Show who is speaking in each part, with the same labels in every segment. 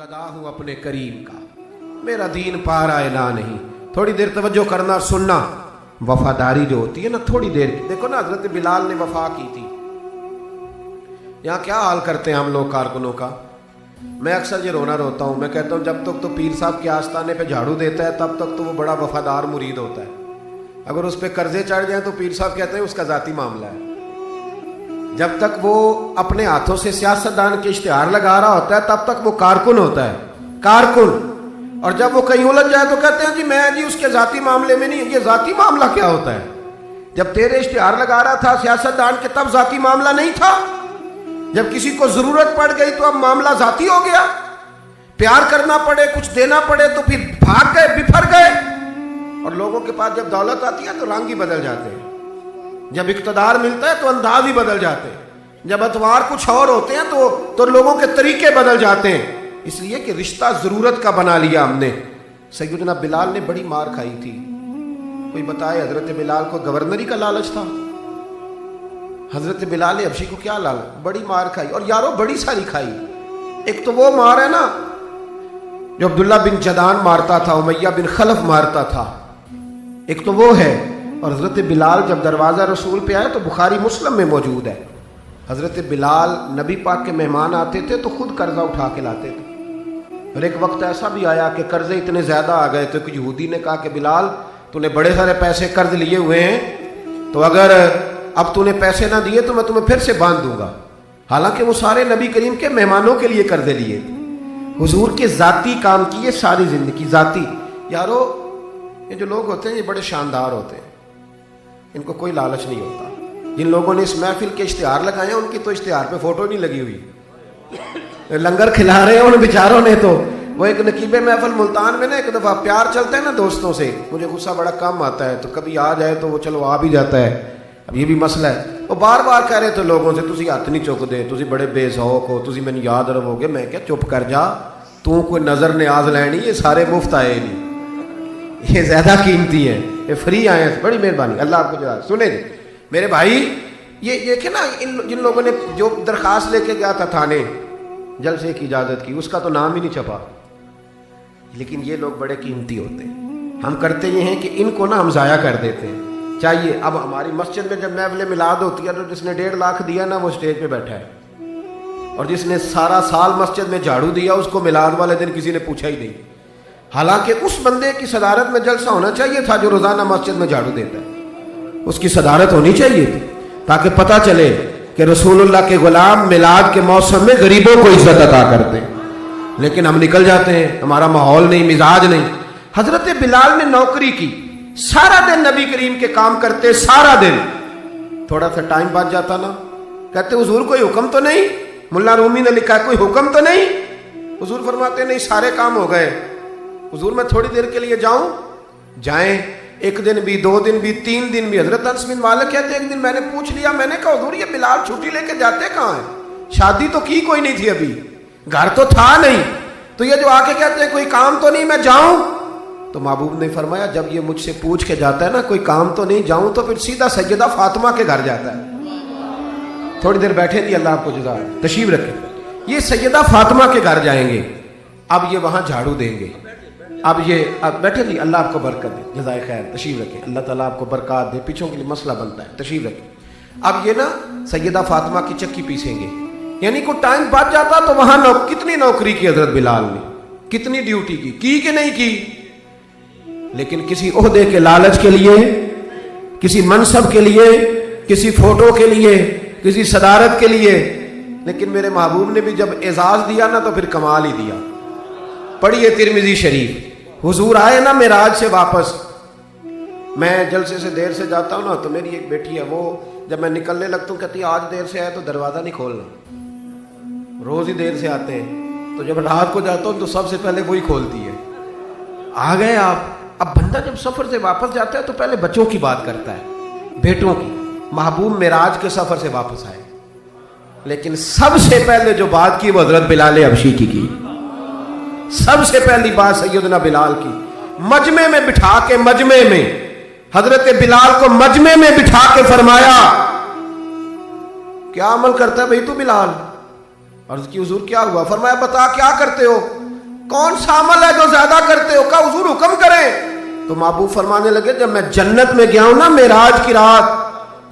Speaker 1: गदा हूं अपने करीम का, मेरा दीन पा रहा है ना नहीं। थोड़ी देर तवज्जो करना, सुनना। वफादारी जो होती है ना, थोड़ी देर की। देखो ना, हजरत बिलाल ने वफा की थी। यहाँ क्या हाल करते हैं हम लोग कारकुनों का। मैं अक्सर ये रोना रोता हूँ। मैं कहता हूँ जब तक तो पीर साहब के आस्थाने पे झाड़ू देता है तब तक तो वो बड़ा वफादार मुरीद होता है। अगर उस पर कर्जे चढ़ जाए तो पीर साहब कहते हैं उसका जाती मामला है। जब तक वो अपने हाथों से सियासतदान के इश्तिहार लगा रहा होता है तब तक वो कारकुन होता है, कारकुन। और जब वो कहीं उलझ जाए तो कहते हैं जी मैं जी उसके जाती मामले में नहीं। ये जाती मामला क्या होता है? जब तेरे इश्तिहार लगा रहा था सियासतदान के तब जाती मामला नहीं था। जब किसी को जरूरत पड़ गई तो अब मामला जाती हो गया। प्यार करना पड़े, कुछ देना पड़े तो फिर भाग गए, बिफर गए। और लोगों के पास जब दौलत आती है तो रंग ही बदल जाते हैं। जब इक़्तिदार मिलता है तो अंदाज ही बदल जाते हैं। जब अतवार कुछ और होते हैं तो लोगों के तरीके बदल जाते हैं। इसलिए कि रिश्ता जरूरत का बना लिया हमने। सैयदना बिलाल ने बड़ी मार खाई थी। कोई बताए हजरत बिलाल को गवर्नरी का लालच था? हजरत बिलाल हबशी को क्या लालच? बड़ी मार खाई। और यारो बड़ी सारी खाई। एक तो वो मार है ना जो अब्दुल्ला बिन जदान मारता था, उमैया बिन खलफ मारता था, एक तो वो है। और हजरत बिलाल जब दरवाज़ा रसूल पे आए तो बुखारी मुस्लिम में मौजूद है, हजरत बिलाल नबी पाक के मेहमान आते थे तो खुद कर्जा उठा के लाते थे। और एक वक्त ऐसा भी आया कि कर्जे इतने ज़्यादा आ गए थे कि यहूदी ने कहा कि बिलाल तूने बड़े सारे पैसे कर्ज लिए हुए हैं, तो अगर अब तूने पैसे ना दिए तो मैं तुम्हें फिर से बांध दूंगा। हालांकि वो सारे नबी करीम के मेहमानों के लिए कर्जे लिए थे, हुजूर के ज़ाती काम किए सारी ज़िंदगी ज़ाती। यारो ये जो लोग होते हैं ये बड़े शानदार होते हैं, इनको कोई लालच नहीं होता। जिन लोगों ने इस महफिल के इश्तिहार लगाए हैं उनकी तो इश्तिहार पे फोटो नहीं लगी हुई। लंगर खिला रहे हैं उन बेचारों ने तो। वो एक नकीबे महफिल मुल्तान में ना एक दफ़ा प्यार चलता है ना दोस्तों से, मुझे गुस्सा बड़ा कम आता है तो कभी आ जाए तो वो चलो आ भी जाता है। अब ये भी मसला है। वो बार बार कह रहे थे लोगों से तुसी हथ नहीं चुकते, तुसी बड़े बेसौक हो, तुसी मैंने याद रहोगे। मैं क्या चुप कर जा, तू कोई नज़र न्याज लैनी, ये सारे मुफ्त आए नहीं, ये ज़्यादा कीमती हैं, ये फ्री आए हैं। बड़ी मेहरबानी, अल्लाह आपको जरा सुने मेरे भाई। ये देखे ना जिन लोगों ने जो दरखास्त लेके गया था थाने जलसे की इजाज़त की, उसका तो नाम ही नहीं छपा। लेकिन ये लोग बड़े कीमती होते हैं। हम करते ये हैं कि इनको ना हम ज़ाया कर देते हैं। चाहिए अब हमारी मस्जिद में जब महफिल मिलाद होती है तो जिसने 1.5 लाख दिया ना वो स्टेज पे बैठा है, और जिसने सारा साल मस्जिद में झाड़ू दिया उसको मिलाद वाले दिन किसी ने पूछा ही नहीं। हालांकि उस बंदे की सदारत में जलसा होना चाहिए था जो रोज़ाना मस्जिद में झाड़ू देता है, उसकी सदारत होनी चाहिए थी ताकि पता चले कि रसूलुल्लाह के गुलाम मिलाद के मौसम में गरीबों को इज्जत अता करते हैं। लेकिन हम निकल जाते हैं, हमारा माहौल नहीं, मिजाज नहीं। हजरत बिलाल ने नौकरी की, सारा दिन नबी करीम के काम करते, सारा दिन। थोड़ा सा टाइम बच जाता ना, कहते हुजूर कोई हुक्म तो नहीं? मुल्ला रूमी ने लिखा है कोई हुक्म तो नहीं? हुजूर फरमाते नहीं, सारे काम हो गए। हुजूर मैं थोड़ी देर के लिए जाऊं? जाएं। एक दिन भी, 2 दिन भी, 3 दिन भी। हजरत अनस बिन मालिक कहते एक दिन मैंने पूछ लिया, मैंने कहा हुजूर ये बिलाल छुट्टी लेके जाते कहाँ हैं? शादी तो की कोई नहीं थी अभी, घर तो था नहीं, तो ये जो आके कहते हैं कोई काम तो नहीं, मैं जाऊं? तो महबूब ने फरमाया जब ये मुझसे पूछ के जाता है ना कोई काम तो नहीं, जाऊं तो फिर सीधा सैयदा फातिमा के घर जाता है। थोड़ी देर बैठे थी, अल्लाह आपको जज़ा तशरीफ रखे। ये सैयदा फातिमा के घर जाएंगे, अब ये वहां झाड़ू देंगे। अब बैठे थी, अल्लाह आपको बरकत दे, जज़ाए खैर, तशरीफ रखे, अल्लाह ताला आपको बरकत दे। पीछों के लिए मसला बनता है, तशरीफ रखे। अब ये ना सैयदा फातिमा की चक्की पीसेंगे, यानी को टाइम बच जाता तो वहां कितनी नौकरी की हजरत बिलाल ने, कितनी ड्यूटी की कि नहीं की? लेकिन किसी ओहदे के लालच के लिए, किसी मनसब के लिए, किसी फोटो के लिए, किसी सदारत के लिए। लेकिन मेरे महबूब ने भी जब एजाज दिया ना तो फिर कमाल ही दिया। पढ़िए तिरमिजी शरीफ, हुजूर आए ना मेराज से वापस। मैं जलसे से देर से जाता हूँ ना तो मेरी एक बेटी है, वो जब मैं निकलने लगता हूँ कहती है आज देर से आए तो दरवाज़ा नहीं खोलना। रोज़ ही देर से आते हैं, तो जब रात को जाता हूँ तो सबसे पहले वही खोलती है। आ गए आप। अब बंदा जब सफ़र से वापस जाता है तो पहले बच्चों की बात करता है, बेटों की। महबूब मेराज के सफ़र से वापस आए, लेकिन सबसे पहले जो बात की वो हजरत बिलाल हबशी की। सबसे पहली बात सैयदना बिलाल की, मजमे में बिठा के, मजमे में हजरत बिलाल को मजमे में बिठा के फरमाया क्या अमल करता है भाई तू बिलाल? अर्ज की हुजूर क्या हुआ? फरमाया बता क्या करते हो? کون سا عمل ہے جو زیادہ کرتے ہو؟ کہا حضور حکم کریں۔ تو محبوب فرمانے لگے جب میں جنت میں گیا ہوں نا معراج کی رات،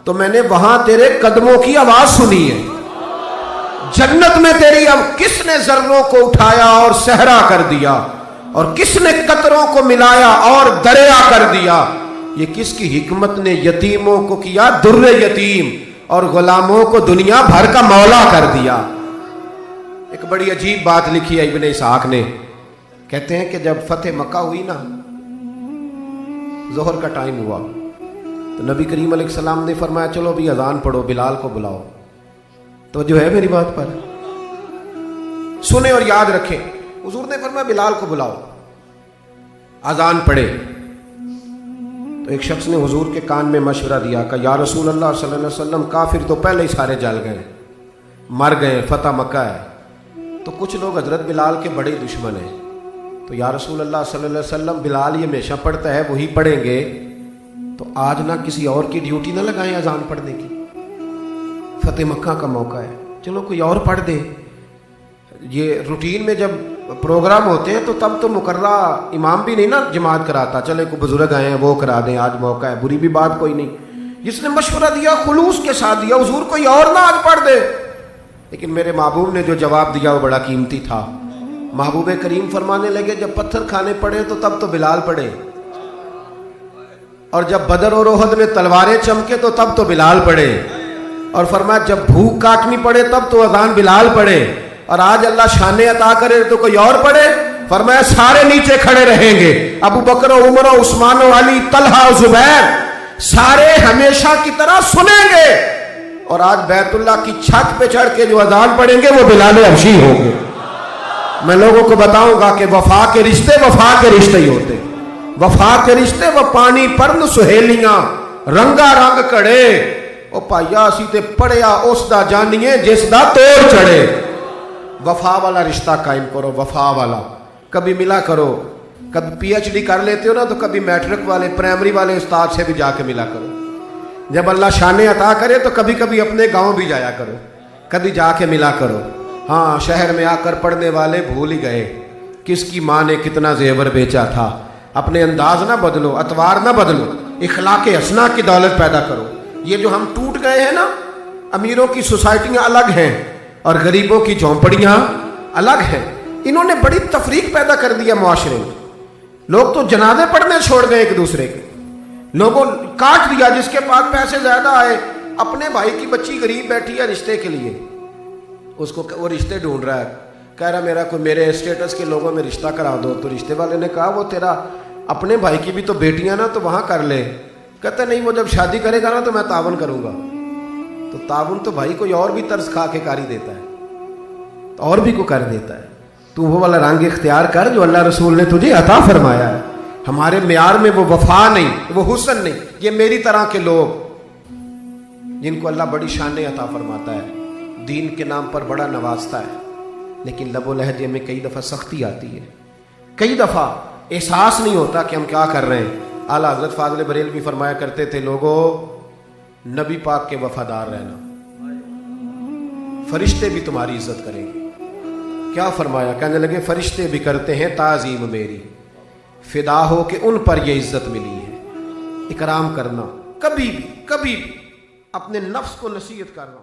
Speaker 1: تو میں نے وہاں تیرے قدموں کی آواز سنی ہے۔ جنت میں تیری اب کس نے ذروں کو اٹھایا اور صحرا کر دیا، اور کس نے قطروں کو ملایا اور دریا کر دیا، یہ کس کی حکمت نے یتیموں کو کیا در یتیم اور غلاموں کو دنیا بھر کا مولا کر دیا۔ ایک بڑی عجیب بات لکھی ہے ابن اسحاق نے، کہتے ہیں کہ جب فتح مکہ ہوئی نا، ظہر کا ٹائم ہوا، تو نبی کریم علیہ السلام نے فرمایا چلو بھی اذان پڑھو، بلال کو بلاؤ۔ تو جو ہے میری بات پر سنیں اور یاد رکھیں، حضور نے فرمایا بلال کو بلاؤ، اذان پڑھے۔ تو ایک شخص نے حضور کے کان میں مشورہ دیا کہ یا رسول اللہ صلی اللہ علیہ وسلم، کافر تو پہلے ہی سارے جل گئے، مر گئے، فتح مکہ ہے، تو کچھ لوگ حضرت بلال کے بڑے دشمن ہیں، تو یا رسول اللہ صلی اللہ علیہ وسلم بلال یہ ہمیشہ پڑھتا ہے، وہی پڑھیں گے، تو آج نہ کسی اور کی ڈیوٹی نہ لگائیں اذان پڑھنے کی، فتح مکہ کا موقع ہے، چلو کوئی اور پڑھ دے۔ یہ روٹین میں جب پروگرام ہوتے ہیں تو تب تو مقررہ امام بھی نہیں نا جماعت کراتا، چلے کوئی بزرگ آئے ہیں وہ کرا دیں، آج موقع ہے، بری بھی بات کوئی نہیں۔ جس نے مشورہ دیا خلوص کے ساتھ دیا، حضور کوئی اور نہ آج پڑھ دے۔ لیکن میرے محبوب نے جو جواب دیا وہ بڑا قیمتی تھا۔ محبوب کریم فرمانے لگے جب پتھر کھانے پڑے تو تب تو بلال پڑھے، اور جب بدر اور احد میں تلواریں چمکے تو تب تو بلال پڑھے، اور فرمایا جب بھوک کاٹنی پڑے تب تو اذان بلال پڑھے، اور آج اللہ شان عطا کرے تو کوئی اور پڑھے۔ فرمایا سارے نیچے کھڑے رہیں گے، ابو بکر و عمر و عثمان و علی، طلحہ و زبیر، سارے ہمیشہ کی طرح سنیں گے، اور آج بیت اللہ کی چھت پہ چڑھ کے جو اذان پڑھیں گے وہ بلال حبشی ہوں گے۔ میں لوگوں کو بتاؤں گا کہ وفا کے رشتے ہی ہوتے، وفا کے رشتے وہ پانی پرن سہیلیاں رنگا رنگ کڑے، او پائیا اسی تے پڑھیا اس دا جانیے جس دا توڑ چڑھے۔ وفا والا رشتہ قائم کرو، وفا والا، کبھی ملا کرو، کبھی پی ایچ ڈی کر لیتے ہو نا تو کبھی میٹرک والے پرائمری والے استاد سے بھی جا کے ملا کرو، جب اللہ شان عطا کرے تو کبھی کبھی اپنے گاؤں بھی جایا کرو، کبھی جا کے ملا کرو۔ ہاں شہر میں آ کر پڑھنے والے بھول ہی گئے کس کی ماں نے کتنا زیور بیچا تھا۔ اپنے انداز نہ بدلو، اطوار نہ بدلو، اخلاق حسنہ کی دولت پیدا کرو۔ یہ جو ہم ٹوٹ گئے ہیں نا، امیروں کی سوسائٹیاں الگ ہیں اور غریبوں کی جھونپڑیاں الگ ہیں، انہوں نے بڑی تفریق پیدا کر دیا معاشرے میں۔ لوگ تو جنازے پڑھنے چھوڑ گئے ایک دوسرے کے، لوگوں کاٹ دیا، جس کے پاس پیسے زیادہ آئے، اپنے بھائی کی بچی غریب بیٹھی ہے رشتے کے لیے، اس کو وہ رشتے ڈھونڈ رہا ہے، کہہ رہا میرا کوئی میرے اسٹیٹس کے لوگوں میں رشتہ کرا دو، تو رشتے والے نے کہا وہ تیرا اپنے بھائی کی بھی تو بیٹیاں نا، تو وہاں کر لے۔ کہتا نہیں وہ جب شادی کرے گا نا تو میں تعاون کروں گا۔ تو تعاون تو بھائی کوئی اور بھی طرز کھا کے کاری دیتا ہے، تو اور بھی کو کر دیتا ہے۔ تو وہ والا رنگ اختیار کر جو اللہ رسول نے تجھے عطا فرمایا ہے۔ ہمارے معیار میں وہ وفا نہیں، وہ حسن نہیں، یہ میری طرح کے لوگ جن کو اللہ بڑی شان عطا فرماتا ہے، دین کے نام پر بڑا نوازتا ہے، لیکن لب و لہجے میں کئی دفعہ سختی آتی ہے، کئی دفعہ احساس نہیں ہوتا کہ ہم کیا کر رہے ہیں۔ اعلیٰ حضرت فاضل بریلوی فرمایا کرتے تھے لوگوں نبی پاک کے وفادار رہنا، فرشتے بھی تمہاری عزت کریں گے۔ کیا فرمایا؟ کہنے لگے فرشتے بھی کرتے ہیں تعظیم میری، فدا ہو کہ ان پر یہ عزت ملی ہے۔ اکرام کرنا، کبھی بھی اپنے نفس کو نصیحت کرنا۔